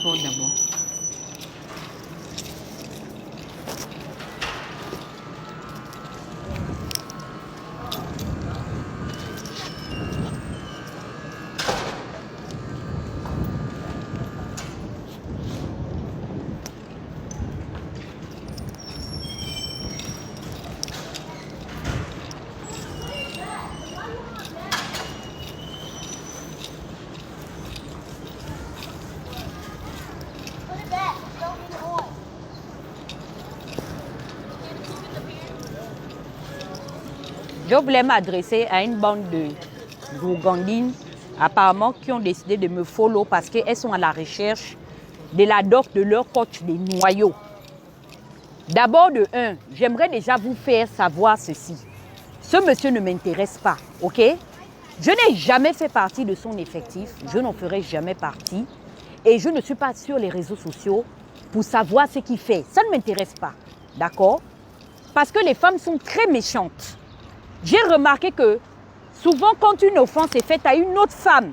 importe d'abord. Je voulais m'adresser à une bande de gourgandines, apparemment, qui ont décidé de me follow parce qu'elles sont à la recherche de la doc de leur coach des noyaux. D'abord, de un, j'aimerais déjà vous faire savoir ceci. Ce monsieur ne m'intéresse pas, ok? Je n'ai jamais fait partie de son effectif, je n'en ferai jamais partie. Et je ne suis pas sur les réseaux sociaux pour savoir ce qu'il fait. Ça ne m'intéresse pas, d'accord? Parce que les femmes sont très méchantes. J'ai remarqué que souvent, quand une offense est faite à une autre femme,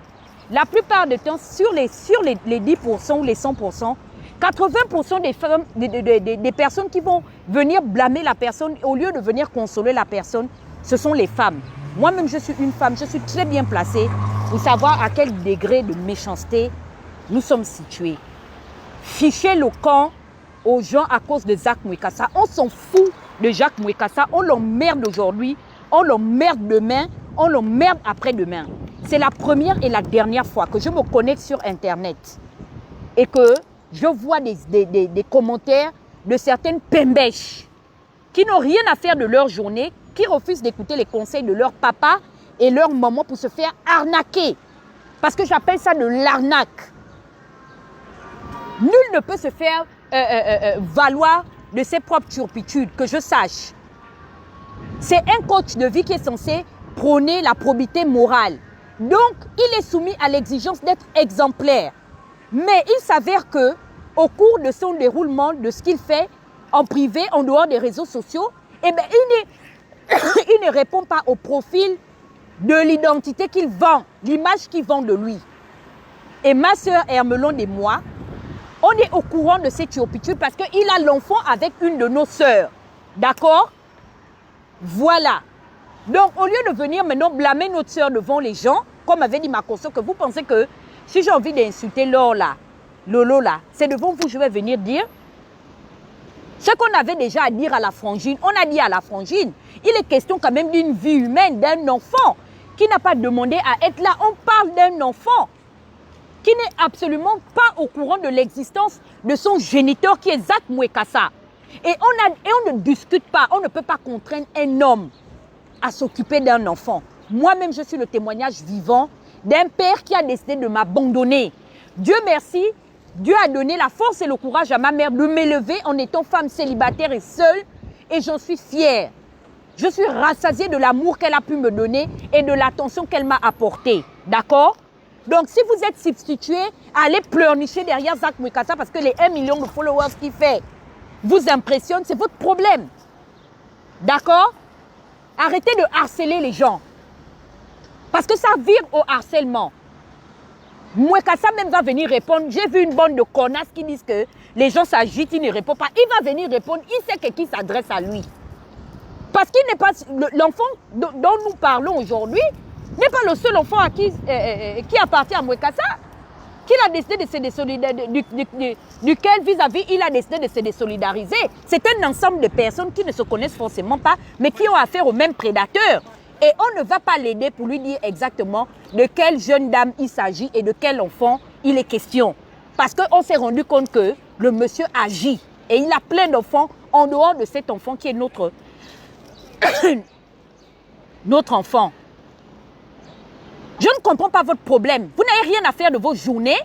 la plupart du temps, sur les 10% ou les 100%, 80% des femmes, des personnes qui vont venir blâmer la personne, au lieu de venir consoler la personne, ce sont les femmes. Moi-même, je suis une femme, je suis très bien placée pour savoir à quel degré de méchanceté nous sommes situés. Fichez le camp aux gens à cause de Jacques Mouekassa. On s'en fout de Jacques Mouekassa, on l'emmerde aujourd'hui. On l'emmerde demain, on l'emmerde après-demain. C'est la première et la dernière fois que je me connecte sur Internet et que je vois des commentaires de certaines pembèches qui n'ont rien à faire de leur journée, qui refusent d'écouter les conseils de leur papa et leur maman pour se faire arnaquer. Parce que j'appelle ça de l'arnaque. Nul ne peut se faire valoir de ses propres turpitudes, que je sache. C'est un coach de vie qui est censé prôner la probité morale. Donc, il est soumis à l'exigence d'être exemplaire. Mais il s'avère que, au cours de son déroulement, de ce qu'il fait en privé, en dehors des réseaux sociaux, eh bien, il ne répond pas au profil de l'identité qu'il vend, l'image qu'il vend de lui. Et ma sœur Hermelonde et moi, on est au courant de ces turpitudes parce qu'il a l'enfant avec une de nos sœurs. D'accord? Voilà. Donc, au lieu de venir maintenant blâmer notre sœur devant les gens, comme avait dit ma consoeur, que vous pensez que si j'ai envie d'insulter Lolo là, c'est devant vous que je vais venir dire ce qu'on avait déjà à dire à la frangine. On a dit à la frangine, il est question quand même d'une vie humaine, d'un enfant qui n'a pas demandé à être là. On parle d'un enfant qui n'est absolument pas au courant de l'existence de son géniteur qui est Jacques Mouekassa. Et on ne discute pas, on ne peut pas contraindre un homme à s'occuper d'un enfant. Moi-même, je suis le témoignage vivant d'un père qui a décidé de m'abandonner. Dieu merci, Dieu a donné la force et le courage à ma mère de m'élever en étant femme célibataire et seule. Et j'en suis fière. Je suis rassasiée de l'amour qu'elle a pu me donner et de l'attention qu'elle m'a apportée. D'accord? Donc, si vous êtes substitué, allez pleurnicher derrière Jacques Mouekassa parce que les 1 million de followers qu'il fait vous impressionne, c'est votre problème. D'accord? Arrêtez de harceler les gens. Parce que ça vire au harcèlement. Mouekassa même va venir répondre. J'ai vu une bande de connasses qui disent que les gens s'agitent, il ne répond pas. Il va venir répondre, il sait que qui s'adresse à lui. Parce qu'il n'est pas... L'enfant dont nous parlons aujourd'hui n'est pas le seul enfant à qui appartient à Mouekassa. Qu'il a décidé de se désolidariser, duquel vis-à-vis il a décidé de se désolidariser. C'est un ensemble de personnes qui ne se connaissent forcément pas, mais qui ont affaire au même prédateur. Et on ne va pas l'aider pour lui dire exactement de quelle jeune dame il s'agit et de quel enfant il est question. Parce qu'on s'est rendu compte que le monsieur agit. Et il a plein d'enfants en dehors de cet enfant qui est notre enfant. Je ne comprends pas votre problème. Vous n'avez rien à faire de vos journées.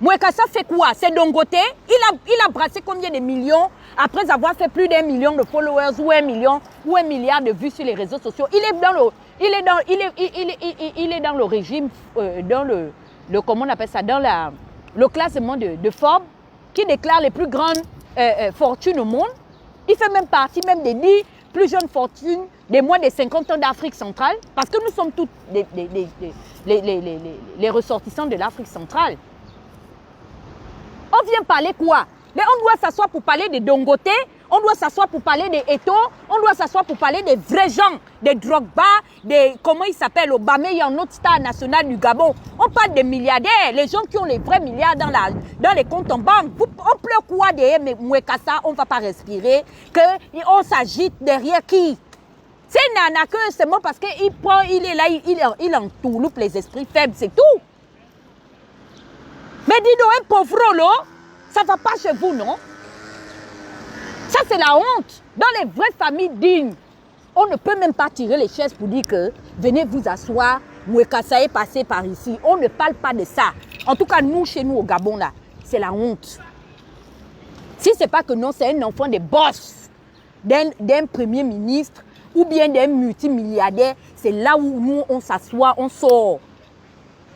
Mouekassa fait quoi? C'est Dangote. Il a brassé combien de millions après avoir fait plus d'1 million de followers ou 1 million ou 1 milliard de vues sur les réseaux sociaux. Il est dans le régime, dans le comment on appelle ça, dans le classement de Forbes qui déclare les plus grandes fortunes au monde. Il fait même partie même des 10 plus jeunes fortunes des moins de 50 ans d'Afrique centrale, parce que nous sommes tous les ressortissants de l'Afrique centrale. On vient parler quoi? Mais on doit s'asseoir pour parler de Dongote, on doit s'asseoir pour parler des Eto, on doit s'asseoir pour parler des vrais gens, des Drogba, des, comment il s'appelle, Aubameyang, notre star national du Gabon. On parle des milliardaires, les gens qui ont les vrais milliards dans les comptes en banque. On pleure quoi derrière Mouekassa, on ne va pas respirer, qu'on s'agite derrière qui? C'est Nana que seulement parce qu'il prend, il est là, il entourloupe les esprits faibles, c'est tout. Mais dis donc, un pauvre lot, ça ne va pas chez vous, non? Ça, c'est la honte. Dans les vraies familles dignes, on ne peut même pas tirer les chaises pour dire que venez vous asseoir, Mouekassa est passé par ici. On ne parle pas de ça. En tout cas, nous, chez nous, au Gabon, là, c'est la honte. Si ce n'est pas que non, c'est un enfant de boss, d'un premier ministre ou bien d'un multimilliardaire, c'est là où nous, on s'assoit, on sort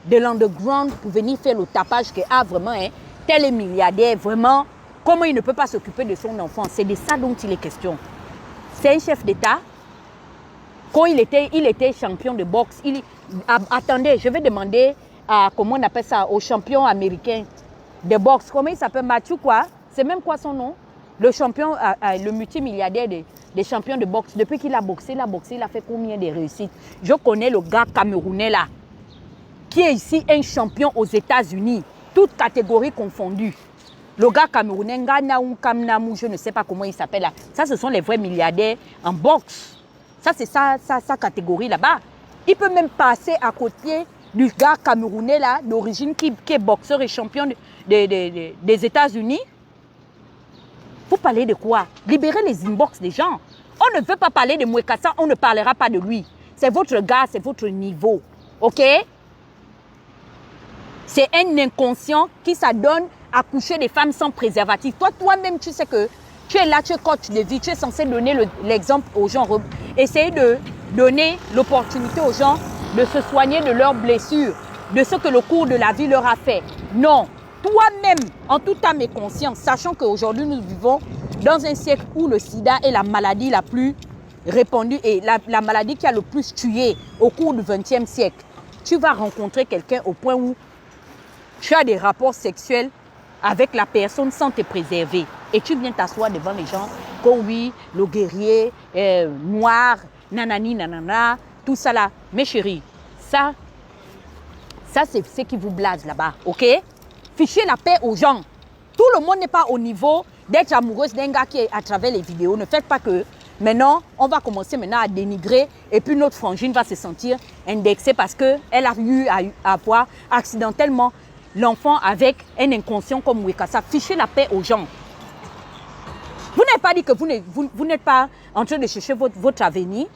de l'underground pour venir faire le tapage que, ah, vraiment, hein, tel est milliardaire, vraiment, comment il ne peut pas s'occuper de son enfant? C'est de ça dont il est question. C'est un chef d'État. Quand il était champion de boxe, attendez, je vais demander à, comment on appelle ça, au champion américain de boxe. Comment il s'appelle? Mathieu quoi? C'est même quoi son nom? Le champion, le multimilliardaire des champions de boxe. Depuis qu'il a boxé, il a fait combien de réussites? Je connais le gars camerounais là, qui est ici un champion aux États-Unis, toutes catégories confondues. Le gars camerounais, Nganaou, Kamnamou, je ne sais pas comment il s'appelle là. Ça, ce sont les vrais milliardaires en boxe. Ça, c'est sa catégorie là-bas. Il peut même passer à côté du gars camerounais là, d'origine, qui est boxeur et champion des États-Unis. Vous parlez de quoi? Libérez les inbox des gens. On ne veut pas parler de Mouekassa, on ne parlera pas de lui. C'est votre gars, c'est votre niveau. OK? C'est un inconscient qui s'adonne à coucher des femmes sans préservatif. Toi-même, tu sais que tu es là, tu es coach de vie, tu es censé donner l'exemple aux gens. Essayer de donner l'opportunité aux gens de se soigner de leurs blessures, de ce que le cours de la vie leur a fait. Non. Toi-même, en toute âme et conscience, sachant qu'aujourd'hui, nous vivons dans un siècle où le sida est la maladie la plus répandue et la maladie qui a le plus tué au cours du XXe siècle. Tu vas rencontrer quelqu'un au point où tu as des rapports sexuels avec la personne sans te préserver. Et tu viens t'asseoir devant les gens, comme oui, le guerrier noir, nanani, nanana, tout ça là. Mes chéris, ça c'est ce qui vous blase là-bas, ok? Fichez la paix aux gens. Tout le monde n'est pas au niveau d'être amoureuse d'un gars qui est à travers les vidéos. Ne faites pas que maintenant, on va commencer maintenant à dénigrer et puis notre frangine va se sentir indexée parce qu'elle a eu à avoir accidentellement l'enfant avec un inconscient comme Mouekassa. Fichez la paix aux gens. Vous n'avez pas dit que vous n'êtes pas en train de chercher votre avenir.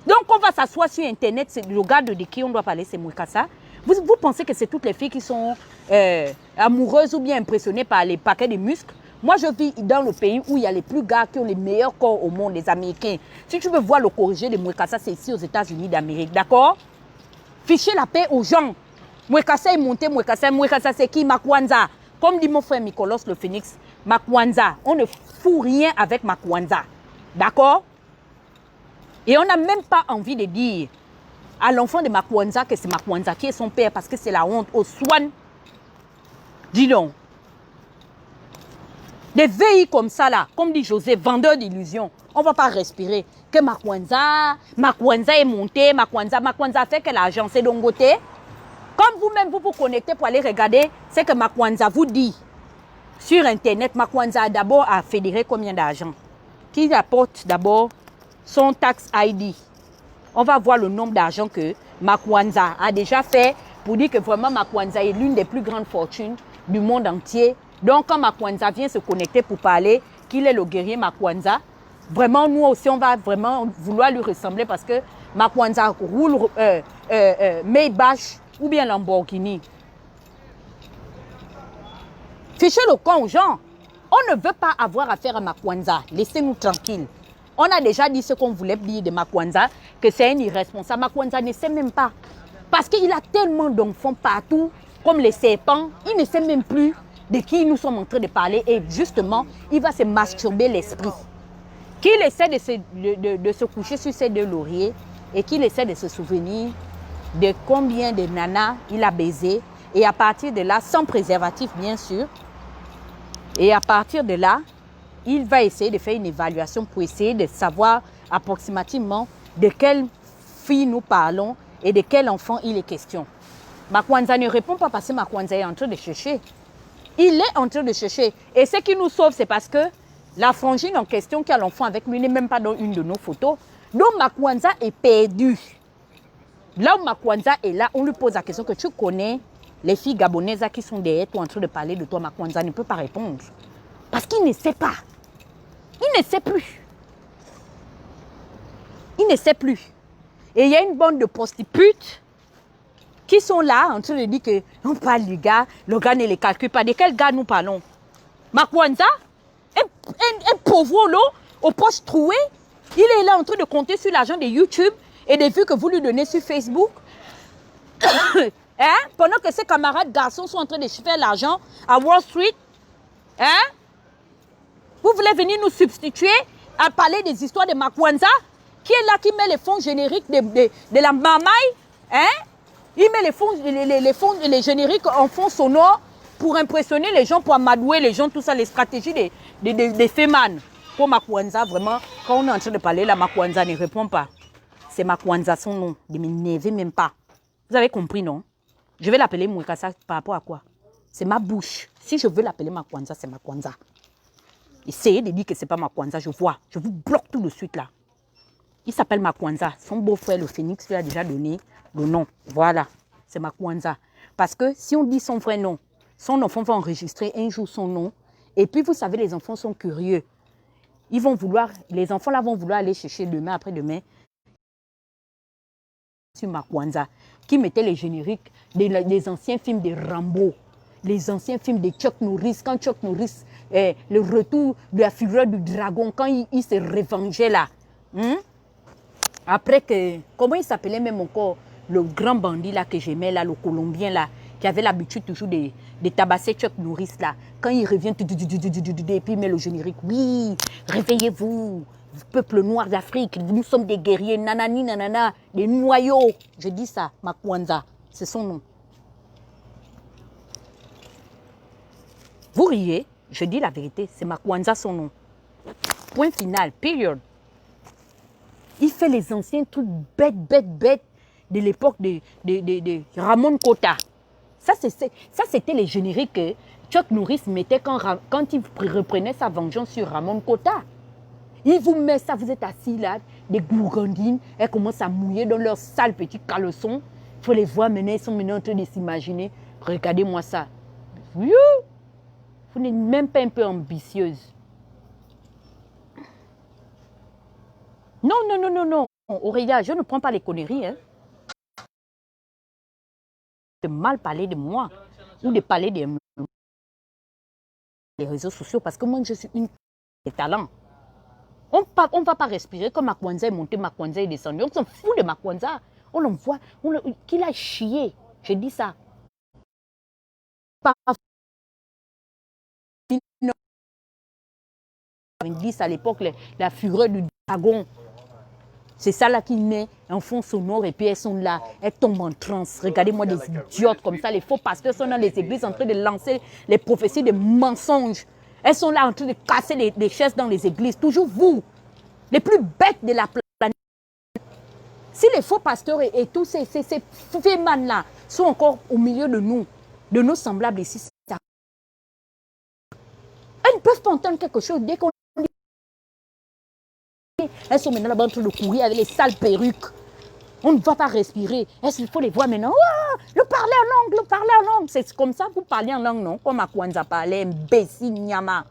Donc, on va s'asseoir sur Internet. C'est le gars de qui on doit parler, c'est Mouekassa. Vous pensez que c'est toutes les filles qui sont amoureuses ou bien impressionnées par les paquets de muscles? Moi, je vis dans le pays où il y a les plus gars qui ont les meilleurs corps au monde, les Américains. Si tu veux voir le corrigé de Mouekassa, c'est ici aux États-Unis d'Amérique, d'accord? Fichez la paix aux gens. Mouekassa est monté, Mouekassa c'est qui? Makwanza. Comme dit mon frère Mikolos le Phoenix, Makwanza. On ne fout rien avec Makwanza. D'accord? Et on n'a même pas envie de dire à l'enfant de Makwanza que c'est Makwanza qui est son père parce que c'est la honte. Au Swan, dis donc. Des veilles comme ça là, comme dit José, vendeur d'illusions. On ne va pas respirer. Que Makwanza est monté, Makwanza fait que l'argent c'est Dongote. Comme vous-même vous connectez pour aller regarder ce que Makwanza vous dit sur Internet. Makwanza d'abord a fédéré combien d'argent? Qui apporte d'abord son tax ID. On va voir le nombre d'argent que Makwanza a déjà fait pour dire que vraiment Makwanza est l'une des plus grandes fortunes du monde entier. Donc quand Makwanza vient se connecter pour parler qu'il est le guerrier Makwanza, vraiment nous aussi on va vraiment vouloir lui ressembler parce que Makwanza roule Maybach ou bien Lamborghini. Fichez le camp aux gens. On ne veut pas avoir affaire à Makwanza. Laissez-nous tranquilles. On a déjà dit ce qu'on voulait dire de Makwanza, que c'est un irresponsable. Makwanza ne sait même pas. Parce qu'il a tellement d'enfants partout, comme les serpents, il ne sait même plus de qui nous sommes en train de parler. Et justement, il va se masturber l'esprit. Qu'il essaie de se coucher sur ses deux lauriers et qu'il essaie de se souvenir de combien de nanas il a baisé. Et à partir de là, sans préservatif bien sûr, Et à partir de là, il va essayer de faire une évaluation pour essayer de savoir approximativement de quelle fille nous parlons et de quel enfant il est question. Makwanza ne répond pas parce que Makwanza est en train de chercher. Il est en train de chercher. Et ce qui nous sauve, c'est parce que la frangine en question qui a l'enfant avec lui n'est même pas dans une de nos photos. Donc Makwanza est perdu. Là où Makwanza est là, on lui pose la question que tu connais les filles gabonaises qui sont derrière toi en train de parler de toi. Makwanza ne peut pas répondre. Parce qu'il ne sait pas. Il ne sait plus. Il ne sait plus. Et il y a une bande de prostituées qui sont là en train de dire que on parle du gars, le gars ne les calcule pas. De quel gars nous parlons? Makwanza, un pauvre lot aux poches trouées, il est là en train de compter sur l'argent de YouTube et des vues que vous lui donnez sur Facebook. Hein? Pendant que ses camarades garçons sont en train de faire l'argent à Wall Street. Hein? Vous voulez venir nous substituer à parler des histoires de Makwanza, qui est là, qui met les fonds génériques de la mamaille. Hein? Il met les génériques en fond sonore pour impressionner les gens, pour amadouer les gens, tout ça, les stratégies des fémanes. Pour Makwanza, vraiment, quand on est en train de parler, la Makwanza ne répond pas. C'est Makwanza son nom. Ne m'énervez même pas. Vous avez compris, non? Je vais l'appeler Mwekasa par rapport à quoi? C'est ma bouche. Si je veux l'appeler Makwanza, c'est Makwanza. Essayez de dire que ce n'est pas Makwanza, je vois. Je vous bloque tout de suite là. Il s'appelle Makwanza. Son beau-frère, le Phénix, lui a déjà donné le nom. Voilà, c'est Makwanza. Parce que si on dit son vrai nom, son enfant va enregistrer un jour son nom. Et puis, vous savez, les enfants sont curieux. Ils vont vouloir, les enfants là vont vouloir aller chercher demain, après-demain, sur Makwanza, qui mettait les génériques des anciens films de Rambo, les anciens films de Chuck Norris, quand Chuck Norris, le retour de la figure du dragon, quand il se revengeait là. Après que, comment il s'appelait même encore, le grand bandit là que j'aimais là, le Colombien là, qui avait l'habitude toujours de tabasser Chuck Norris là. Quand il revient, et puis il met le générique. Oui, réveillez-vous, peuple noir d'Afrique, nous sommes des guerriers, nanani, nanana, des noyaux. Je dis ça, Makwanza, c'est son nom. Vous riez, je dis la vérité, c'est Makwanza son nom. Point final, period. Il fait les anciens trucs bêtes de l'époque de Ramon Kota. Ça, c'était les génériques que Chuck Norris mettait quand il reprenait sa vengeance sur Ramon Kota. Il vous met ça, vous êtes assis là, des gourgandines, elles commencent à mouiller dans leurs sales petits caleçons. Il faut les voir maintenant, ils sont maintenant en train de s'imaginer. Regardez-moi ça. Vous n'êtes même pas un peu ambitieuse. Non. Aurélia, je ne prends pas les conneries. Hein. De mal parler de moi ou de parler des réseaux sociaux parce que moi, je suis une de talent. On ne va pas respirer comme Makwanza est monté, Makwanza est descendu. On s'en fout de Makwanza. On l'envoie, qu'il a chié. Je dis ça. À l'époque, la fureur du dragon. C'est ça là qui met un fond sonore et puis elles sont là, elles tombent en transe. Regardez-moi des idiotes comme ça, les faux pasteurs sont dans les églises en train de lancer les prophéties de mensonges. Elles sont là en train de casser les chaises dans les églises. Toujours vous, les plus bêtes de la planète. Si les faux pasteurs et tous ces fémans là sont encore au milieu de nous, de nos semblables ici, elles ne peuvent pas entendre quelque chose dès qu'on... Elles sont maintenant là-bas en train de courir avec les sales perruques. On ne va pas respirer. Est-ce qu'il faut les voir maintenant? Oh, le parler en langue, C'est comme ça que vous parlez en langue, non? Comme Makwanza parlait, imbécile, nyama.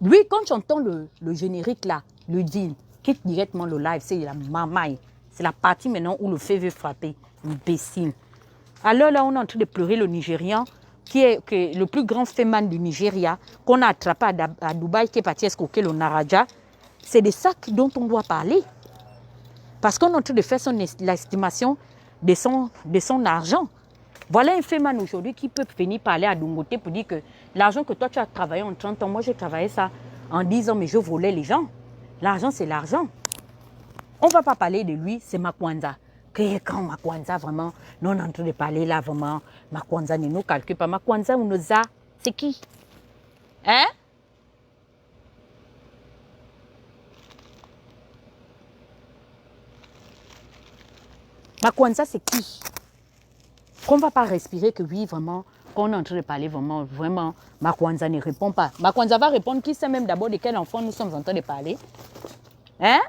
Lui, quand j'entends le générique là, le deal, quitte directement le live, c'est la mamaille. C'est la partie maintenant où le feu veut frapper. Imbécile. Alors là, on est en train de pleurer le Nigérian, qui est le plus grand féman du Nigeria, qu'on a attrapé à Dubaï, qui est parti escroquer le Naraja. C'est de ça dont on doit parler. Parce qu'on est en train de faire l'estimation de son argent. Voilà un féman aujourd'hui qui peut venir parler à Dungote pour dire que l'argent que toi tu as travaillé en 30 ans, moi j'ai travaillé ça en 10 ans, mais je volais les gens. L'argent, c'est l'argent. On ne va pas parler de lui, c'est Makwanza. que quand Makwanza, vraiment, nous on est en train de parler là, vraiment, Makwanza ne nous calcule pas. Makwanza ou Noza, c'est qui? Hein? Makwanza, c'est qui? Qu'on ne va pas respirer que oui, vraiment, qu'on est en train de parler, vraiment, Makwanza ne répond pas. Makwanza va répondre qui sait même d'abord de quel enfant nous sommes en train de parler. Hein?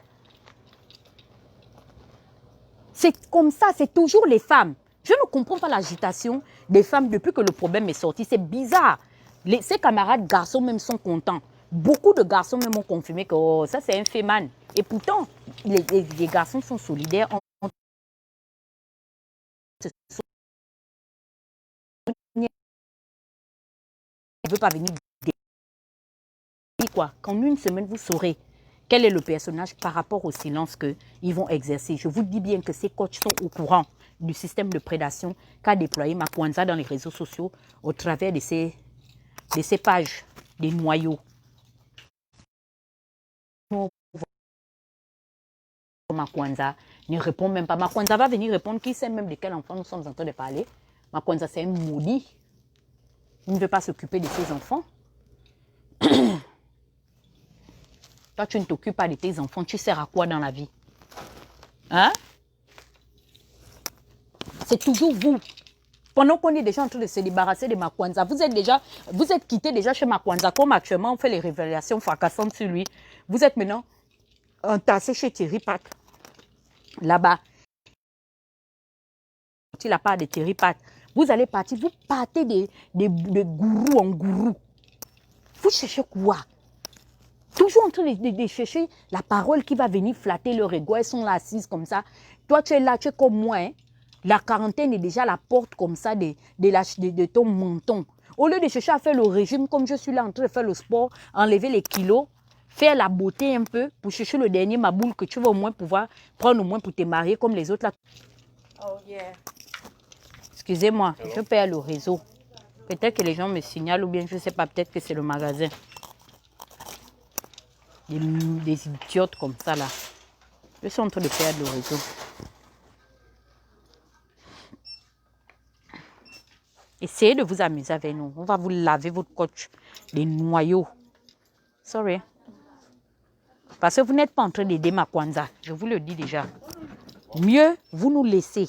C'est comme ça, c'est toujours les femmes. Je ne comprends pas l'agitation des femmes depuis que le problème est sorti. C'est bizarre. Ses camarades garçons même sont contents. Beaucoup de garçons même ont confirmé que oh, ça c'est un féman. Et pourtant, les garçons sont solidaires. Il ne veut pas venir dire quoi. Qu'en une semaine, vous saurez quel est le personnage par rapport au silence qu'ils vont exercer. Je vous dis bien que ces coachs sont au courant du système de prédation qu'a déployé Makwanza dans les réseaux sociaux au travers de ces pages, des noyaux. Makwanza ne répond même pas. Makwanza va venir répondre qui sait même de quel enfant nous sommes en train de parler. Makwanza, c'est un maudit. Il ne veut pas s'occuper de ses enfants. Toi, tu ne t'occupes pas de tes enfants. Tu sers à quoi dans la vie? Hein? C'est toujours vous. Pendant qu'on est déjà en train de se débarrasser de Makwanza, vous êtes quitté déjà chez Makwanza, comme actuellement on fait les révélations fracassantes sur lui. Vous êtes maintenant entassé chez Thierry Pat. Là-bas. La part de Thierry Pat. Vous allez partir, vous partez de gourou en gourou. Vous cherchez quoi? Toujours en train de chercher la parole qui va venir flatter leur ego. Elles sont là assises comme ça. Toi, tu es là, tu es comme moi. Hein? La quarantaine est déjà à la porte comme ça de ton menton. Au lieu de chercher à faire le régime, comme je suis là en train de faire le sport, enlever les kilos, faire la beauté un peu pour chercher le dernier maboule que tu vas au moins pouvoir prendre au moins pour te marier comme les autres là. Oh yeah. Excusez-moi, je perds le réseau. Peut-être que les gens me signalent ou bien je ne sais pas, peut-être que c'est le magasin. Des idiotes comme ça là. Je suis en train de perdre le réseau. Essayez de vous amuser avec nous. On va vous laver votre coach. Les noyaux. Sorry. Parce que vous n'êtes pas en train d'aider Makwanza. Je vous le dis déjà. Mieux, vous nous laissez.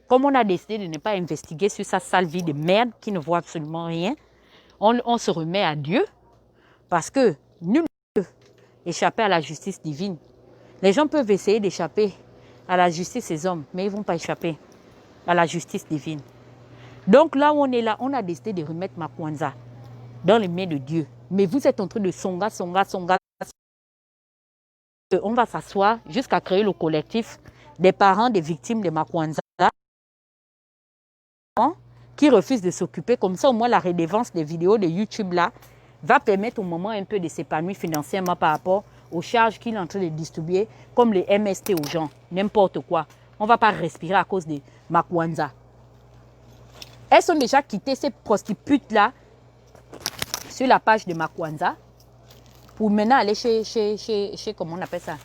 Comme on a décidé de ne pas investiguer sur sa sale vie de merde qui ne voit absolument rien, on se remet à Dieu. Parce que nul ne peut échapper à la justice divine. Les gens peuvent essayer d'échapper à la justice des hommes, mais ils ne vont pas échapper à la justice divine. Donc là où on est là, on a décidé de remettre Makwanza dans les mains de Dieu. Mais vous êtes en train de songa. On va s'asseoir jusqu'à créer le collectif des parents des victimes de Makwanza qui refusent de s'occuper. Comme ça, au moins, la redevance des vidéos de YouTube là va permettre au moment un peu de s'épanouir financièrement par rapport aux charges qu'il est en train de distribuer, comme les MST aux gens, n'importe quoi. On ne va pas respirer à cause de Makwanza. Elles sont déjà quittées, ces prostituées-là, sur la page de Makwanza, pour maintenant aller chez comment on appelle ça?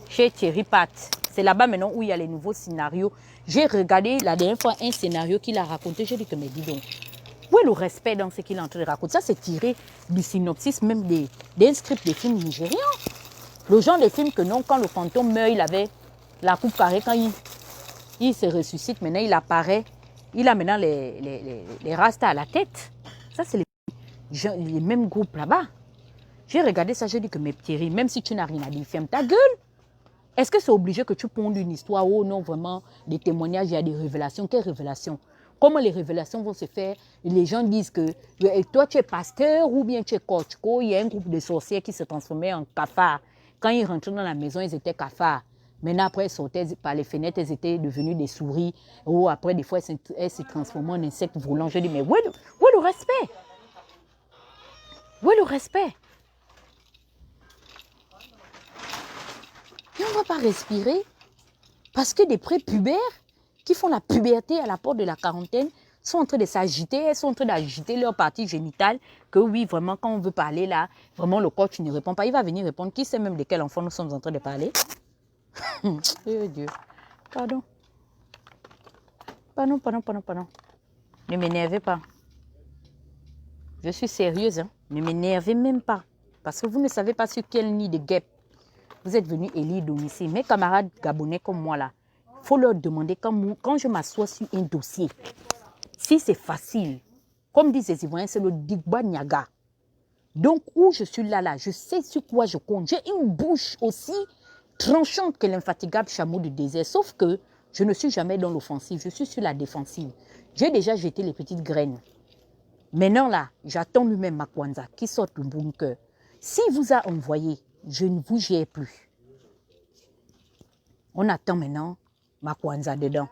Chez Thierry Pat. C'est là-bas maintenant où il y a les nouveaux scénarios. J'ai regardé la dernière fois un scénario qu'il a raconté. J'ai dit que, mais dis donc, où est le respect dans ce qu'il est en train de raconter? Ça, c'est tiré du synopsis même d'un script des films nigérians. Le genre de film que non, quand le fantôme meurt, il avait la coupe carrée. Quand il se ressuscite, maintenant il apparaît. Il a maintenant les rastas à la tête. Ça, c'est les mêmes groupes là-bas. J'ai regardé ça, j'ai dit que mes Thierry, même si tu n'as rien à dire, ferme ta gueule. Est-ce que c'est obligé que tu pondes une histoire? Oh non, vraiment, des témoignages, il y a des révélations. Quelles révélations? Comment les révélations vont se faire? Les gens disent que toi, tu es pasteur ou bien tu es coach. Il y a un groupe de sorcières qui se transformaient en cafards. Quand ils rentraient dans la maison, ils étaient cafards. Maintenant, après, elles sortaient par les fenêtres, elles étaient devenues des souris. Ou après, des fois, elles se transformaient en insectes volants. Je dis, mais où est le respect? Où est le respect? Et on ne va pas respirer parce que des prépubères qui font la puberté à la porte de la quarantaine sont en train de s'agiter, elles sont en train d'agiter leur partie génitale, que oui, vraiment, quand on veut parler là, vraiment le coach ne répond pas. Il va venir répondre. Qui sait même de quel enfant nous sommes en train de parler? Oh Dieu, pardon. Pardon, pardon, pardon, pardon. Ne m'énervez pas. Je suis sérieuse, hein. Ne m'énervez même pas. Parce que vous ne savez pas sur quel nid de guêpe vous êtes venu élire domicile. Mes camarades gabonais comme moi, là, il faut leur demander quand je m'assois sur un dossier, si c'est facile, comme disent les Ivoiriens, c'est le Digba Niaga. Donc, où je suis là, je sais sur quoi je compte. J'ai une bouche aussi tranchante que l'infatigable chameau du désert. Sauf que je ne suis jamais dans l'offensive, je suis sur la défensive. J'ai déjà jeté les petites graines. Maintenant, là, j'attends lui-même Makwanza qui sort du bunker. S'il vous a envoyé, je ne vous gère plus. On attend maintenant Makwanza dedans.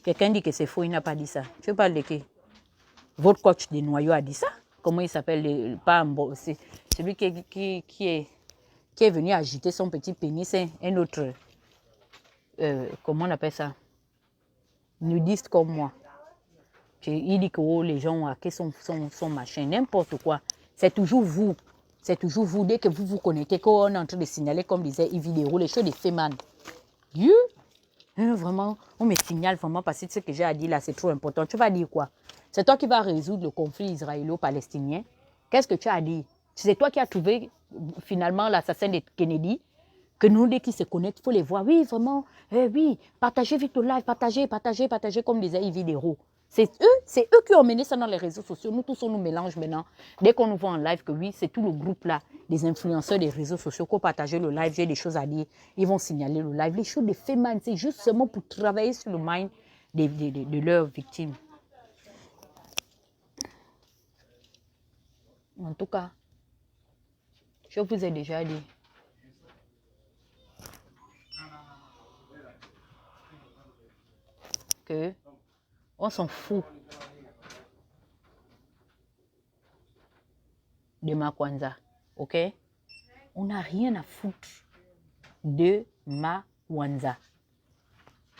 Quelqu'un dit que c'est faux, il n'a pas dit ça. Tu parles de qui? Votre coach des noyaux a dit ça? Comment il s'appelle? C'est celui qui est venu agiter son petit pénis. C'est un autre, comment on appelle ça? Nudiste comme moi. Il dit que oh, les gens ont hacké son machin, n'importe quoi. C'est toujours vous. C'est toujours vous. Dès que vous vous connectez, qu'on est en train de signaler, comme disait Yves Vidéo, les choses de Feman. Dieu! Vraiment, on me signale vraiment parce que ce que j'ai à dire là, c'est trop important. Tu vas dire quoi? C'est toi qui vas résoudre le conflit israélo-palestinien. Qu'est-ce que tu as à dire? C'est toi qui as trouvé finalement l'assassin de Kennedy. Que nous, dès qu'ils se connectent, il faut les voir. Oui, vraiment, oui, partagez vite le live, partagez, comme disait Yves Vidéo. C'est eux qui ont mené ça dans les réseaux sociaux. Nous tous, on nous mélange maintenant. Dès qu'on nous voit en live, que oui, c'est tout le groupe là, des influenceurs des réseaux sociaux, qui ont partagé le live, j'ai des choses à dire, ils vont signaler le live. Les choses de Feman, c'est justement pour travailler sur le mind de leurs victimes. En tout cas, je vous ai déjà dit. Que on s'en fout de Makwanza, ok? On n'a rien à foutre de Makwanza.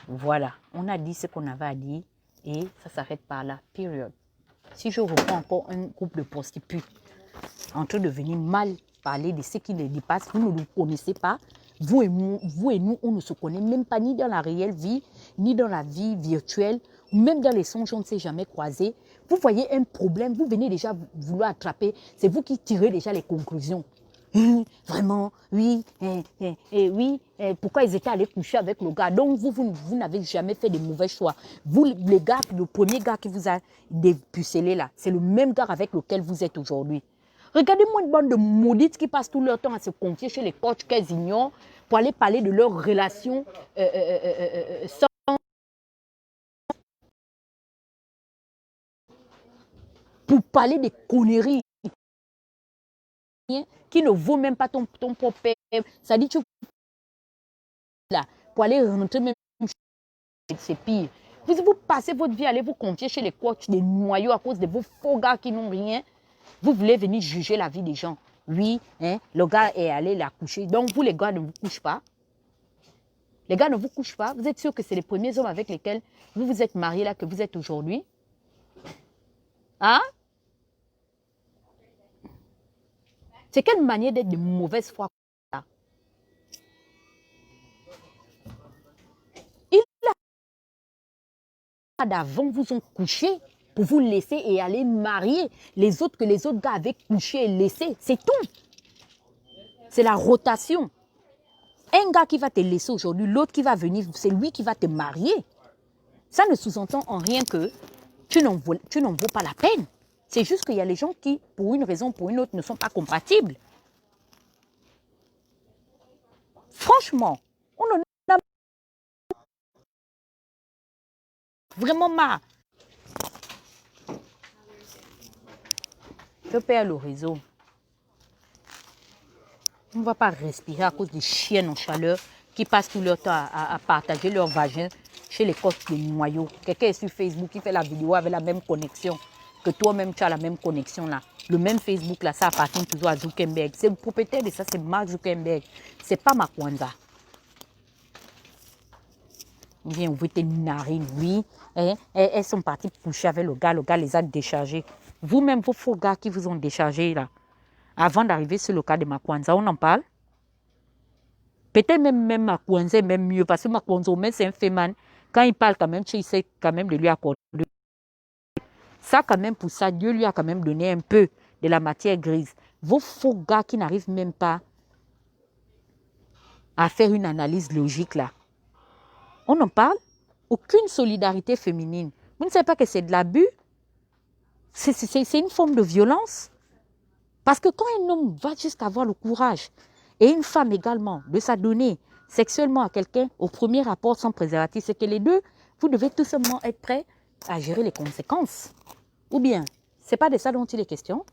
Voilà, on a dit ce qu'on avait à dire et ça s'arrête par là, période. Si je reprends encore un groupe de prostituées en train de venir mal parler de ce qui les dépasse, vous ne le connaissez pas. Vous et nous, on ne se connaît même pas ni dans la réelle vie, ni dans la vie virtuelle, même dans les songes, on ne s'est jamais croisés. Vous voyez un problème, vous venez déjà vouloir attraper, c'est vous qui tirez déjà les conclusions. Vraiment, oui, oui, pourquoi ils étaient allés coucher avec le gars. Donc, vous n'avez jamais fait de mauvais choix. Vous, le gars, le premier gars qui vous a dépucelé là, c'est le même gars avec lequel vous êtes aujourd'hui. Regardez-moi une bande de maudites qui passent tout leur temps à se confier chez les coachs qu'elles ignorent pour aller parler de leurs relations pour parler des conneries qui ne vaut même pas ton propre père. Ça dit, tu là, pour aller rentrer même, c'est pire. Vous passez votre vie à aller vous confier chez les coachs des noyaux à cause de vos faux gars qui n'ont rien. Vous voulez venir juger la vie des gens. Oui, hein, le gars est allé la coucher. Donc, vous, les gars, ne vous couchez pas. Les gars ne vous couchent pas. Vous êtes sûr que c'est les premiers hommes avec lesquels vous vous êtes mariés là que vous êtes aujourd'hui? Hein? C'est quelle manière d'être de mauvaise foi là? Il a d'avant vous ont couché pour vous laisser et aller marier les autres que les autres gars avaient couché et laissé. C'est tout. C'est la rotation. Un gars qui va te laisser aujourd'hui, l'autre qui va venir, c'est lui qui va te marier. Ça ne sous-entend en rien que tu n'en vaux pas la peine. C'est juste qu'il y a les gens qui, pour une raison ou pour une autre, ne sont pas compatibles. Franchement, on en a vraiment marre. Je perds le réseau. On ne va pas respirer à cause des chiens en chaleur qui passent tout leur temps à partager leur vagin chez les coachs des noyaux. Quelqu'un est sur Facebook qui fait la vidéo avec la même connexion que toi-même, tu as la même connexion là. Le même Facebook là, ça appartient toujours à Zuckerberg. C'est le propriétaire de ça, c'est Mark Zuckerberg. C'est pas Makwanza. Viens ouvrir tes narines, oui. Elles sont parties coucher avec le gars les a déchargés. Vous-même, vos faux gars qui vous ont déchargés là, avant d'arriver sur le cas de Makwanza, on en parle? Peut-être même Makwanza est même mieux, parce que Makwanza, même c'est un féman. Quand il parle quand même, tu sais quand même de lui accorder. Ça, quand même, pour ça, Dieu lui a quand même donné un peu de la matière grise. Vos faux gars qui n'arrivent même pas à faire une analyse logique, là. On en parle? Aucune solidarité féminine. Vous ne savez pas que c'est de l'abus? C'est une forme de violence. Parce que quand un homme va jusqu'à avoir le courage, et une femme également, de s'adonner sexuellement à quelqu'un au premier rapport sans préservatif, c'est que les deux, vous devez tout simplement être prêts à gérer les conséquences. Ou bien, ce n'est pas de ça dont il est question.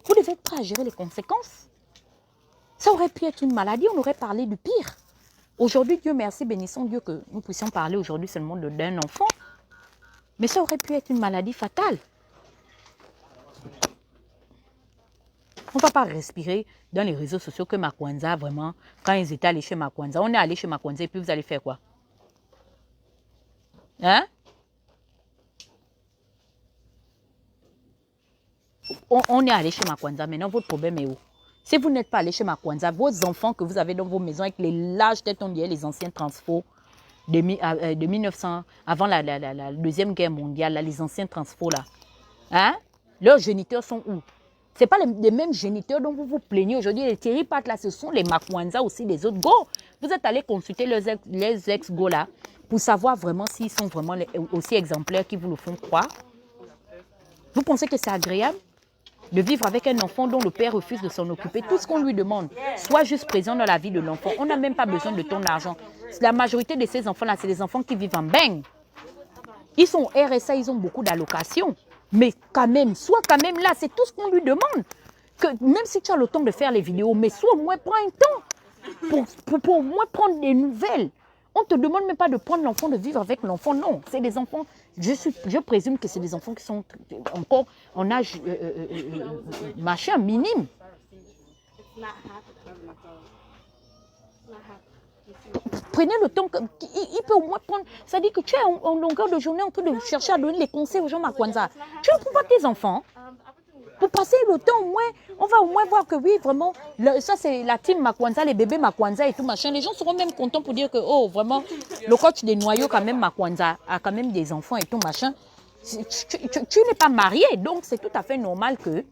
Vous devez être prêts à gérer les conséquences. Ça aurait pu être une maladie, on aurait parlé du pire. Aujourd'hui, Dieu merci, bénissons Dieu que nous puissions parler aujourd'hui seulement d'un enfant. Mais ça aurait pu être une maladie fatale. On ne va pas respirer dans les réseaux sociaux que Makwanza, vraiment, quand ils étaient allés chez Makwanza, on est allé chez Makwanza et puis vous allez faire quoi? Hein? On est allé chez Makwanza, maintenant votre problème est où? Si vous n'êtes pas allé chez Makwanza, vos enfants que vous avez dans vos maisons avec les larges têtes, on dirait les anciens transfos de 1900, avant la Deuxième Guerre mondiale, là, les anciens transfos là, hein? Leurs géniteurs sont où? Ce n'est pas les mêmes géniteurs dont vous vous plaignez aujourd'hui. Les Thierry Pat là, ce sont les Makwanza aussi, des autres go. Vous êtes allé consulter les ex-go là pour savoir vraiment s'ils sont vraiment aussi exemplaires qu'ils vous le font croire. Vous pensez que c'est agréable de vivre avec un enfant dont le père refuse de s'en occuper? Tout ce qu'on lui demande, soit juste présent dans la vie de l'enfant. On n'a même pas besoin de ton argent. La majorité de ces enfants-là, c'est des enfants qui vivent en beigne. Ils sont RSA, ils ont beaucoup d'allocations. Mais quand même, sois quand même là, c'est tout ce qu'on lui demande. Que même si tu as le temps de faire les vidéos, mais soit au moins prends un temps pour au moins prendre des nouvelles. On ne te demande même pas de prendre l'enfant, de vivre avec l'enfant. Non, c'est des enfants, je présume que c'est des enfants qui sont encore en âge machin minime. Prenez le temps, il peut au moins prendre, ça dit que tu es en longueur de journée en train de chercher à donner les conseils aux gens Makwanza. Tu ne prends pas tes enfants pour passer le temps au moins, on va au moins voir que oui, vraiment, ça c'est la team Makwanza, les bébés Makwanza et tout machin. Les gens seront même contents pour dire que, oh, vraiment, le coach des noyaux, quand même, Makwanza, a quand même des enfants et tout machin. Tu n'es pas marié, donc c'est tout à fait normal que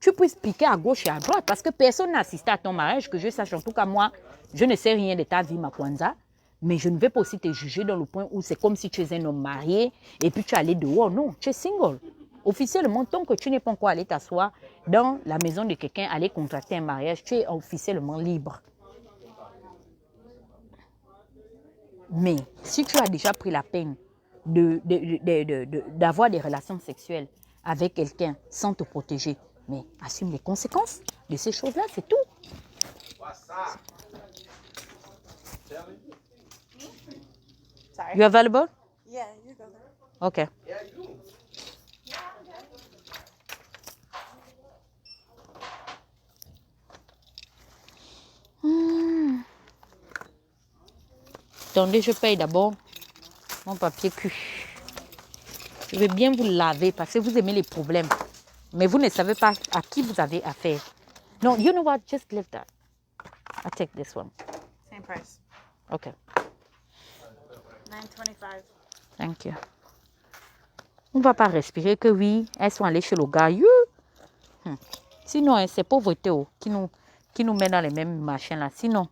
tu puisses piquer à gauche et à droite parce que personne n'a assisté à ton mariage, que je sache. En tout cas, moi, je ne sais rien de ta vie, Makwanza, mais je ne vais pas aussi te juger dans le point où c'est comme si tu es un homme marié et puis tu es allé dehors. Non, tu es single. Officiellement, tant que tu n'es pas encore allé t'asseoir dans la maison de quelqu'un, aller contracter un mariage, tu es officiellement libre. Mais si tu as déjà pris la peine d'avoir des relations sexuelles avec quelqu'un sans te protéger, mais assume les conséquences de ces choses-là, c'est tout. Sorry. You available? Yeah, you go there. Okay. Attendez, je paye d'abord mon papier cul. Je vais bien vous laver parce que vous aimez les problèmes. Mais vous ne savez pas à qui vous avez affaire. No, you know what? Just leave that. I'll take this one. Same price. Okay. $9.25. Thank you. On ne va pas respirer que oui, elles sont allées chez le gars. Sinon, c'est pauvreté qui nous met dans les mêmes machins là. Sinon,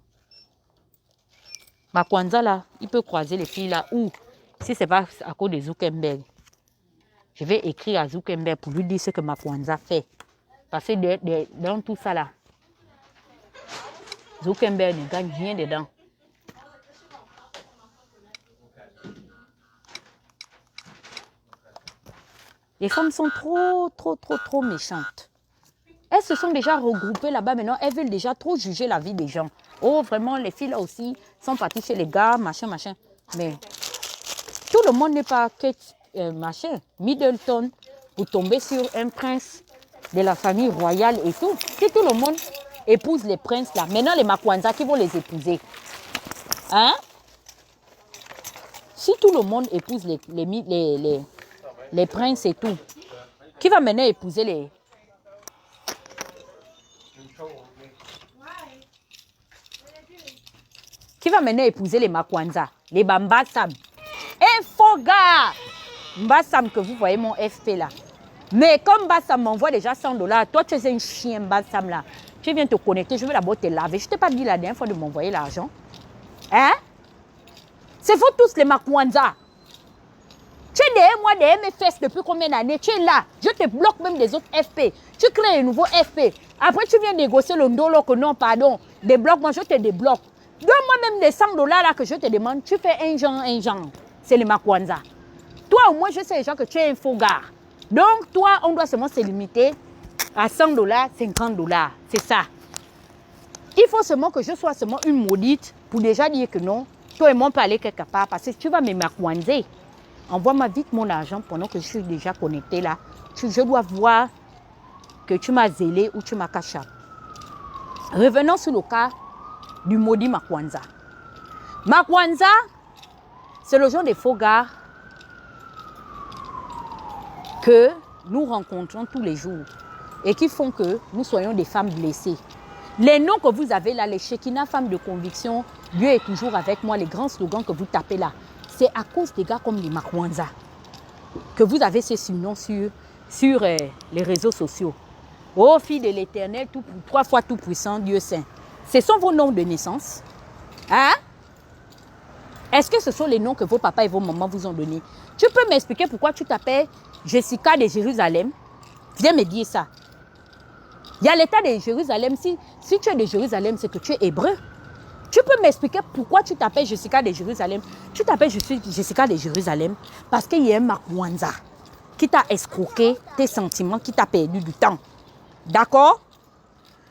Makwanza là, il peut croiser les filles là ou si ce n'est pas à cause de Zuckerberg, je vais écrire à Zuckerberg pour lui dire ce que Makwanza fait. Parce que dans tout ça là, Zuckerberg ne gagne rien dedans. Les femmes sont trop méchantes. Elles se sont déjà regroupées là-bas maintenant. Elles veulent déjà trop juger la vie des gens. Oh, vraiment, les filles là aussi sont parties chez les gars, machin. Mais tout le monde n'est pas Kate, machin, Middleton, pour tomber sur un prince de la famille royale et tout. Si tout le monde épouse les princes là, maintenant les Makwanza qui vont les épouser. Hein? Si tout le monde épouse les princes et tout, qui va maintenant épouser les... vas maintenant épouser les Makwanza, les Bambasam. Et faux gars, Mbassam que vous voyez mon FP là. Mais comme Mbassam m'envoie déjà $100, toi tu es un chien Mbassam là. Tu viens te connecter, je vais d'abord te laver. Je ne t'ai pas dit la dernière fois de m'envoyer l'argent. Hein? C'est vous tous les Makwanza. Tu es derrière moi, derrière mes fesses depuis combien d'années? Tu es là. Je te bloque même des autres FP. Tu crées un nouveau FP. Après, tu viens négocier le ndolo que non, pardon. Débloque-moi, je te débloque. Donne-moi même les $100 là que je te demande. Tu fais un genre. C'est les Makwanza. Toi, au moins, je sais déjà que tu es un faux gars. Donc, toi, on doit seulement se limiter à $100, $50. C'est ça. Il faut seulement que je sois seulement une maudite pour déjà dire que non, toi et moi, on peut aller quelque part parce que tu vas me Makwanzer. Envoie-moi vite mon argent pendant que je suis déjà connecté là. Je dois voir que tu m'as zélé ou tu m'as caché. Revenons sur le cas du maudit Makwanza. Makwanza, c'est le genre de faux gars que nous rencontrons tous les jours et qui font que nous soyons des femmes blessées. Les noms que vous avez là, les Shekinah femmes de conviction, Dieu est toujours avec moi, les grands slogans que vous tapez là, c'est à cause des gars comme les Makwanza que vous avez ces surnoms sur les réseaux sociaux. Oh, fille de l'Éternel, 3 fois tout puissant, Dieu saint. Ce sont vos noms de naissance. Hein? Est-ce que ce sont les noms que vos papas et vos mamans vous ont donnés? Tu peux m'expliquer pourquoi tu t'appelles Jessica de Jérusalem? Viens me dire ça. Il y a l'état de Jérusalem. Si tu es de Jérusalem, c'est que tu es hébreu. Tu peux m'expliquer pourquoi tu t'appelles Jessica de Jérusalem? Tu t'appelles Jessica de Jérusalem parce qu'il y a un Makwanza qui t'a escroqué tes sentiments, qui t'a perdu du temps. D'accord?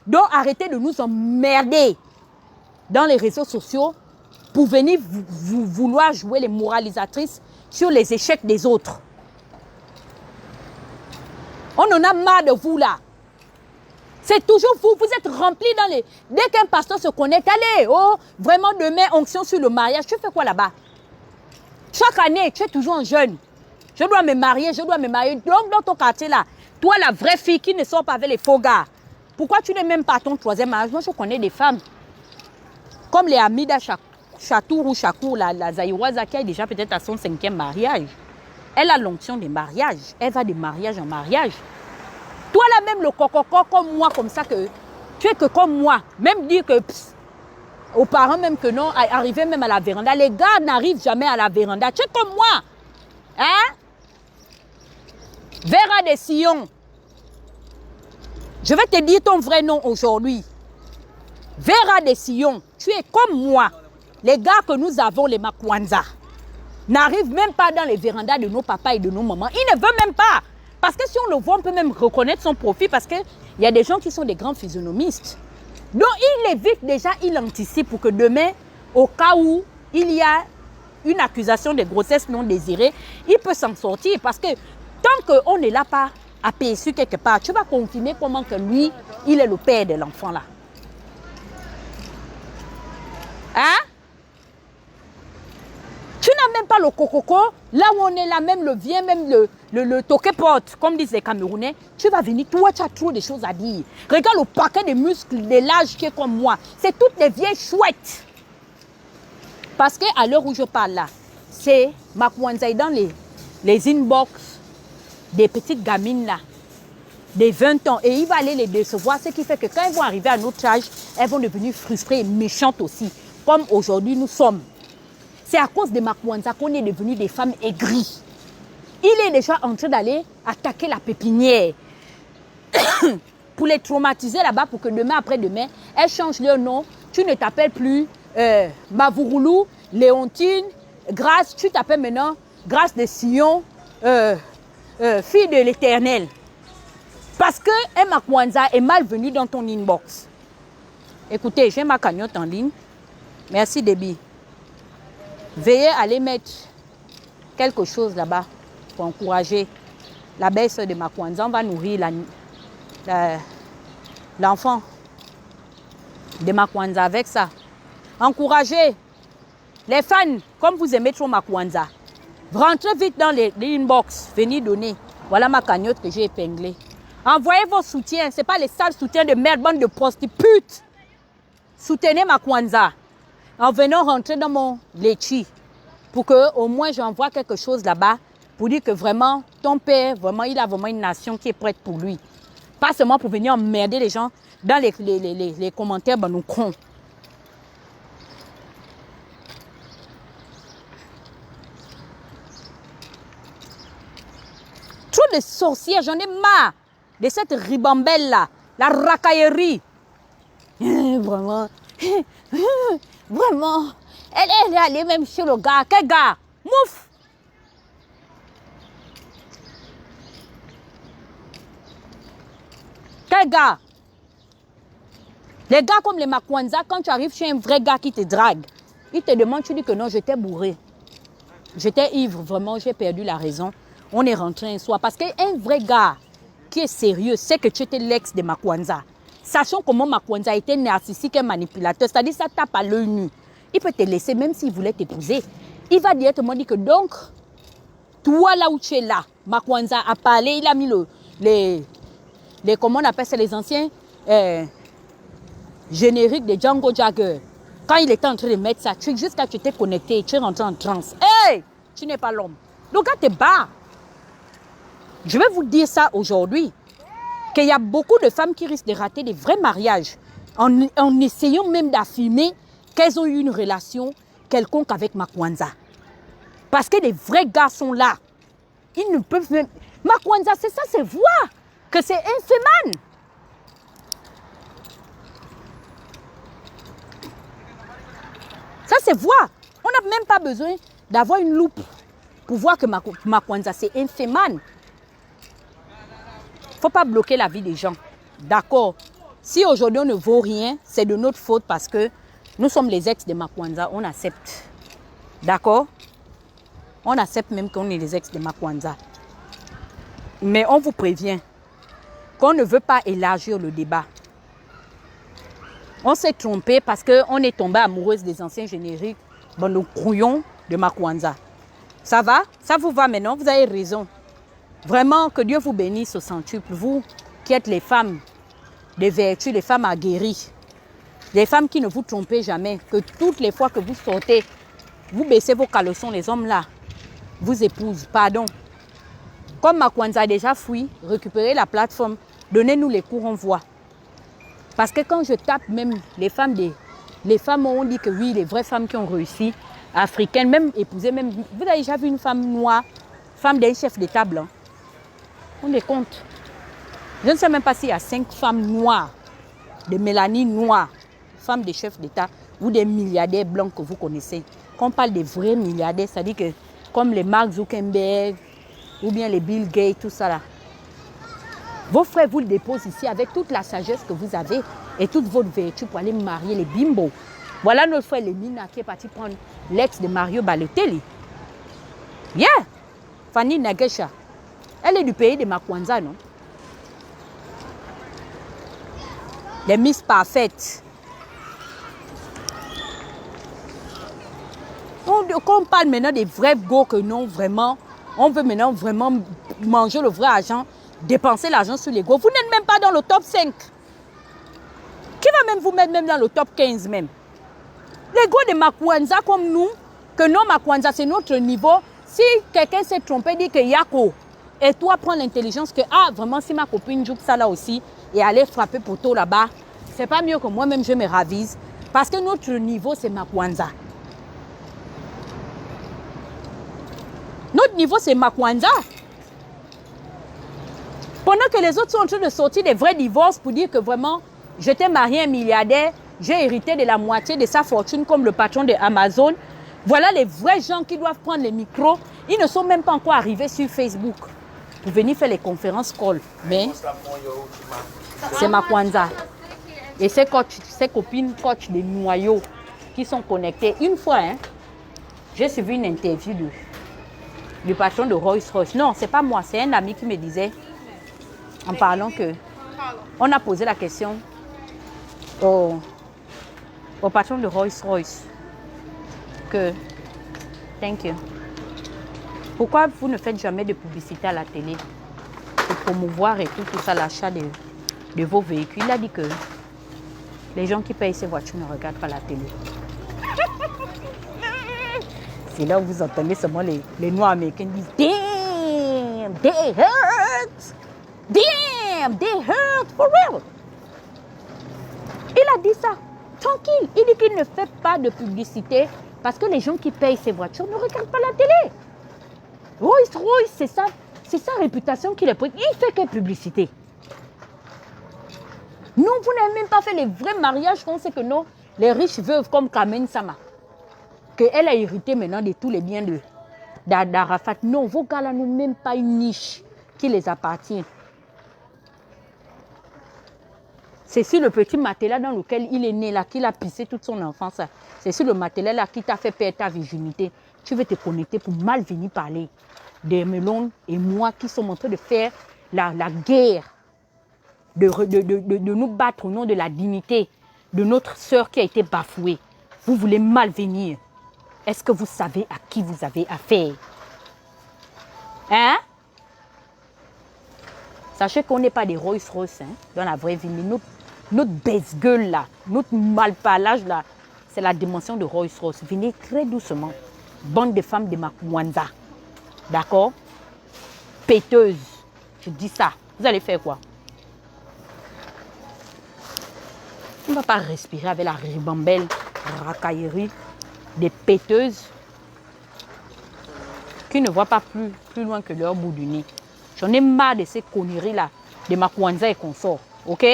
Donc arrêtez de nous emmerder dans les réseaux sociaux pour venir vouloir jouer les moralisatrices sur les échecs des autres. On en a marre de vous là. C'est toujours vous, vous êtes remplis dans les... Dès qu'un pasteur se connecte, allez, oh, vraiment demain, onction sur le mariage. Tu fais quoi là-bas? Chaque année, tu es toujours un jeune. Je dois me marier, je dois me marier. Donc, dans ton quartier là, toi, la vraie fille qui ne sort pas avec les faux gars, pourquoi tu n'es même pas à ton 3e mariage? Moi, je connais des femmes, comme les Amida Chatour ou Chakour, la Zaïwaza, qui est déjà peut-être à son 5e mariage. Elle a l'onction des mariages. Elle va de mariage en mariage. Toi là même le coco comme moi, comme ça que tu es que comme moi. Même dire que aux parents même que non, arriver même à la véranda. Les gars n'arrivent jamais à la véranda. Tu es comme moi. Hein? Vera de Sion. Je vais te dire ton vrai nom aujourd'hui. Vera de Sion. Tu es comme moi. Les gars que nous avons, les Makwanza, n'arrivent même pas dans les vérandas de nos papas et de nos mamans. Ils ne veulent même pas. Parce que si on le voit, on peut même reconnaître son profil parce qu'il y a des gens qui sont des grands physionomistes. Donc, il évite déjà, il anticipe pour que demain, au cas où il y a une accusation de grossesse non désirée, il peut s'en sortir. Parce que tant qu'on ne l'a pas aperçu quelque part, tu vas confirmer comment que lui, il est le père de l'enfant là. Hein? Tu n'as même pas le cococo, là où on est là, même le vient, même le toquepote, comme disent les Camerounais, tu vas venir, toi tu as trop de choses à dire. Regarde le paquet de muscles de l'âge qui est comme moi. C'est toutes les vieilles chouettes. Parce qu'à l'heure où je parle là, c'est Makwanza dans les inbox des petites gamines là, des 20 ans. Et il va aller les décevoir, ce qui fait que quand elles vont arriver à notre âge, elles vont devenir frustrées et méchantes aussi, comme aujourd'hui nous sommes. C'est à cause de Makwanza qu'on est devenus des femmes aigries. Il est déjà en train d'aller attaquer la pépinière pour les traumatiser là-bas pour que demain après-demain, elles changent leur nom. Tu ne t'appelles plus Mavouroulou, Léontine, Grâce. Tu t'appelles maintenant Grâce de Sion, fille de l'Éternel. Parce que Makwanza est malvenu dans ton inbox. Écoutez, j'ai ma cagnotte en ligne. Merci, Déby. Veuillez aller mettre quelque chose là-bas pour encourager la belle-sœur de Makwanza. On va nourrir l'enfant de Makwanza avec ça. Encouragez les fans, comme vous aimez trop Makwanza. Rentrez vite dans les inbox, venez donner. Voilà ma cagnotte que j'ai épinglée. Envoyez vos soutiens, ce n'est pas les sales soutiens de merde, bande de prostituées. Soutenez Makwanza. en venant rentrer dans mon Litchi pour que au moins j'envoie quelque chose là-bas pour dire que vraiment, ton père, vraiment, il a vraiment une nation qui est prête pour lui. Pas seulement pour venir emmerder les gens dans les commentaires, ben nous cons. Trop de sorcières, j'en ai marre de cette ribambelle-là, la racaillerie. Vraiment, vraiment, elle est allée même chez le gars. Quel gars? Mouf! Quel gars? Les gars comme les Makwanza, quand tu arrives chez un vrai gars qui te drague, il te demande, tu dis que non, j'étais bourré. J'étais ivre, vraiment, j'ai perdu la raison. On est rentré un soir. Parce qu'un vrai gars qui est sérieux, c'est que tu étais l'ex de Makwanza. Sachant comment Makwanza était narcissique et manipulateur, c'est-à-dire ça tape à l'œil nu. Il peut te laisser, même s'il voulait t'épouser. Il va directement dire que donc, toi là où tu es là, Makwanza a parlé, il a mis comment on appelle ça, les anciens génériques de Django Jagger. Quand il était en train de mettre ça, jusqu'à tu t'es connecté, tu es rentré en transe. Hey, tu n'es pas l'homme. Le gars te bat. Je vais vous dire ça aujourd'hui, qu'il y a beaucoup de femmes qui risquent de rater des vrais mariages en essayant même d'affirmer qu'elles ont eu une relation quelconque avec Makwanza. Parce que les vrais gars sont là. Ils ne peuvent même... Makwanza, c'est ça, c'est voir que c'est un féminin. Ça, c'est voir. On n'a même pas besoin d'avoir une loupe pour voir que Makwanza, c'est un féminin. Il ne faut pas bloquer la vie des gens. D'accord. Si aujourd'hui on ne vaut rien, c'est de notre faute parce que nous sommes les ex de Makwanza. On accepte. D'accord. On accepte même qu'on est les ex de Makwanza. Mais on vous prévient qu'on ne veut pas élargir le débat. On s'est trompé parce qu'on est tombé amoureuse des anciens génériques. Bon, nous grouillons de Makwanza. Ça va? Ça vous va maintenant? Vous avez raison. Vraiment, que Dieu vous bénisse au centuple. Vous qui êtes les femmes de vertu, les femmes aguerries. Les femmes qui ne vous trompez jamais. Que toutes les fois que vous sortez, vous baissez vos caleçons, les hommes là vous épousent. Pardon. Comme Makwanza a déjà fui, récupérez la plateforme. Donnez-nous les cours, on voit. Parce que quand je tape même les femmes, on dit que oui, les vraies femmes qui ont réussi, africaines, même épousées, même... Vous avez déjà vu une femme noire, femme d'un chef d'État blanc? On les compte. Je ne sais même pas s'il y a 5 femmes noires, de mélanine noire, femmes de chefs d'État ou des milliardaires blancs que vous connaissez. Quand on parle des vrais milliardaires, c'est-à-dire que comme les Mark Zuckerberg ou bien les Bill Gates, tout ça là. Vos frères vous le déposent ici avec toute la sagesse que vous avez et toute votre vertu pour aller marier les bimbos. Voilà notre frère Lemina qui est parti prendre l'ex de Mario Balotelli. Yeah! Fanny Nagesha. Elle est du pays de Makwanza, non? Les Miss Parfaites. Quand on parle maintenant des vrais go que non, vraiment, on veut maintenant vraiment manger le vrai argent, dépenser l'argent sur les go. Vous n'êtes même pas dans le top 5. Qui va même vous mettre même dans le top 15 même? Les go de Makwanza comme nous, que non, Makwanza, c'est notre niveau. Si quelqu'un s'est trompé, dit que Yako, et toi prends l'intelligence que, ah, vraiment, si ma copine joue ça là aussi, et aller frapper poteau là-bas, c'est pas mieux que moi-même je me ravise. Parce que notre niveau, c'est Makwanza. Notre niveau, c'est Makwanza. Pendant que les autres sont en train de sortir des vrais divorces pour dire que vraiment, j'étais marié à un milliardaire, j'ai hérité de la moitié de sa fortune comme le patron de Amazon. Voilà les vrais gens qui doivent prendre les micros. Ils ne sont même pas encore arrivés sur Facebook pour venir faire les conférences call. Mais c'est Makwanza. Et ses copines coach des noyaux qui sont connectés. Une fois, hein, j'ai suivi une interview du patron de Rolls-Royce. Non, c'est pas moi, c'est un ami qui me disait, en parlant que, on a posé la question au patron de Rolls-Royce que, thank you, pourquoi vous ne faites jamais de publicité à la télé pour promouvoir et tout ça, l'achat de vos véhicules? Il a dit que les gens qui payent ces voitures ne regardent pas la télé. C'est là où vous entendez seulement les Noirs américains disent damn, they hurt. Damn, they hurt for real. Il a dit ça. Tranquille. Il dit qu'il ne fait pas de publicité parce que les gens qui payent ses voitures ne regardent pas la télé. Rolls-Royce, c'est ça. C'est sa réputation qu'il est pris. Il fait quelle publicité? Non, vous n'avez même pas fait les vrais mariages qu'on sait que non, les riches veuves comme Carmen Sama. Qu'elle a hérité maintenant de tous les biens d'Arafat. Non, vos gars-là n'ont même pas une niche qui les appartient. C'est sur le petit matelas dans lequel il est né, là, qu'il a pissé toute son enfance. C'est sur le matelas là qui t'a fait perdre ta virginité. Tu veux te connecter pour mal venir parler. Des Melon et moi qui sommes en train de faire la guerre, de nous battre au nom de la dignité de notre sœur qui a été bafouée. Vous voulez mal venir. Est-ce que vous savez à qui vous avez affaire? Hein? Sachez qu'on n'est pas des Rolls-Royce dans la vraie vie, mais notre baisse-gueule là, notre malparlage là, c'est la dimension de Rolls-Royce. Venez très doucement. Bande de femmes de Makwanza. D'accord? Péteuse. Je dis ça. Vous allez faire quoi? On ne va pas respirer avec la ribambelle, racaillerie des péteuses qui ne voient pas plus loin que leur bout du nez. J'en ai marre de ces conneries-là, de Makwanza et consorts. OK?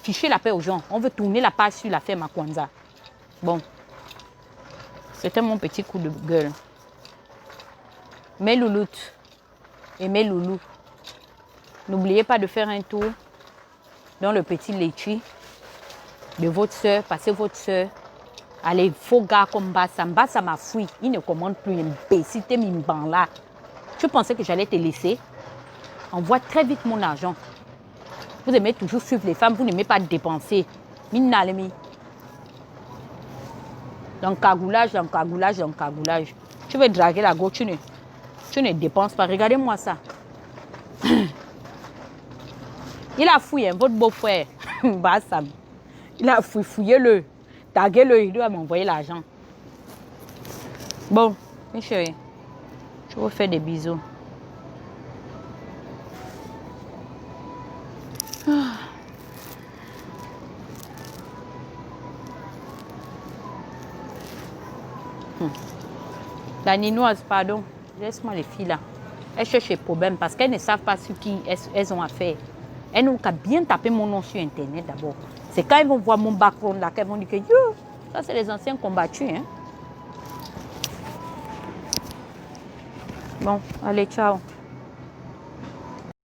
Fichez la paix aux gens. On veut tourner la page sur l'affaire Makwanza. Bon. C'était mon petit coup de gueule. Mes louloutes et mes loulous, n'oubliez pas de faire un tour dans le petit Litchi de votre soeur. Passez votre soeur. Allez, faux gars comme Bassa. Bassa m'a fui. Il ne commande plus. Imbécile, t'es mimban là. Tu pensais que j'allais te laisser? Envoie très vite mon argent. Vous aimez toujours suivre les femmes. Vous n'aimez pas dépenser. Minalemi. L'encagoulage, l'encagoulage, l'encagoulage. Tu veux draguer la go, tu ne dépenses pas. Regardez-moi ça. Il a fouillé, votre beau-frère. Bassam. Il a fouillé, fouillez-le. Taguez-le, il doit m'envoyer l'argent. Bon, mes chéris, je vous fais des bisous. La Ninoise, pardon, laisse-moi les filles là. Elles cherchent des problèmes parce qu'elles ne savent pas sur qui elles ont affaire. Elles n'ont qu'à bien taper mon nom sur Internet d'abord. C'est quand elles vont voir mon background là qu'elles vont dire que yo, ça c'est les anciens combattus. Hein? Bon, allez, ciao.